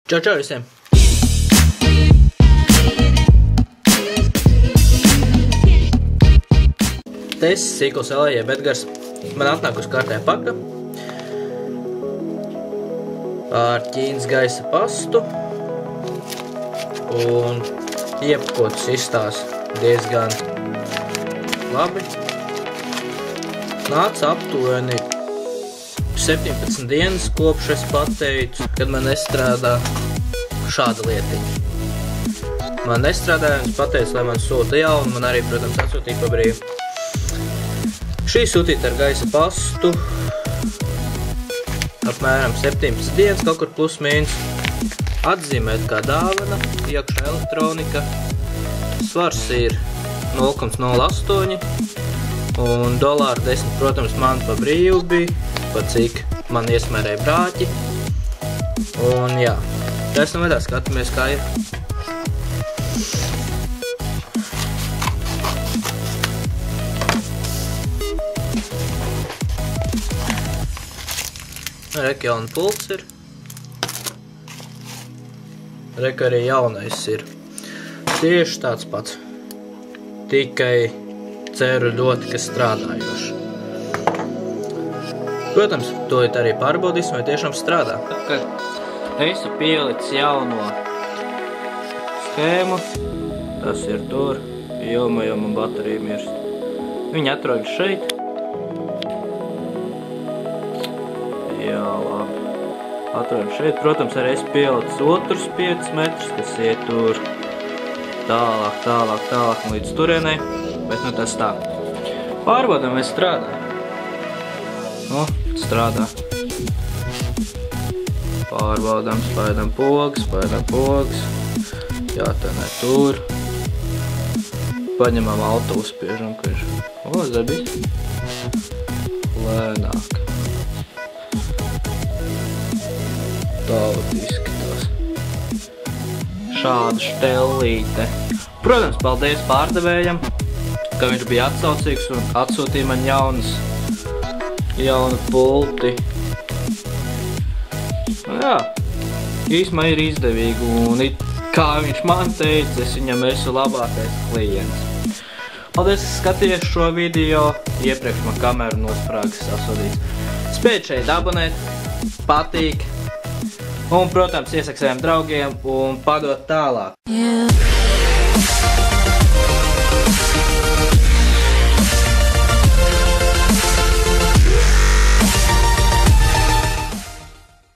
Čau, čau visiem! Te esi sīkls Elē, jeb Edgars. Man atnākusi kārtējā paka ar Ķīnas gaisa pastu un iepakotas izstās diezgan labi. Nāca aptuveni 17 dienas, kopš es pateicu, kad man nestrādā šāda lietiņa. Man nestrādāja, un es pateicu, lai man sūta jaunu, man arī, protams, atsūtīja pa brīvu. Šī sūtīta ar gaisa pastu, apmēram 17 dienas, kaut kur plus mīnus. Atzīmēt kā dāvana, iekšā elektronika, svars ir 0,08 un $10, protams, man pa brīvu bija, pa cik man iesmērēja brāķi. Un jā, esam vaļā, skatāmies kā ir. Reka jauna pults ir. Reka arī jaunais ir. Tieši tāds pats. Tikai ceru ļoti, kas strādājoši. Protams, to arī pārbaudīsim, vai tiešām strādā. Kad esmu pielicis jauno schēmu, tas ir tur, jomajam un baterija mirst. Viņi atrodas šeit. Jā, labi. Atrodas šeit. Protams, arī esmu pielicis otrus 5 metrus, kas iet tur tālāk līdz turienei. Bet nu tas tā. Pārbaudām, vai strādā. Nu, strādā. Pārbaudām, spaidām pogas. Jā, tā ne tur. Paņemam auto uzspiežam, ka ir. O, zabis. Lēnāk. Tālāk izskatās. Šāda štelīte. Protams, paldies pārdevējam, ka viņš bija atsaucīgs un atsūtīja man jaunu pulti. Jā, īsmā ir izdevīgi un kā viņš man teica, es viņam esmu labākais klients. Paldies, ka skatījies šo video. Iepriekš man kameru nosprāgas sasodīts. Spēj šeit abonēt, patīk un, protams, iesaka saviem draugiem un padot tālāk.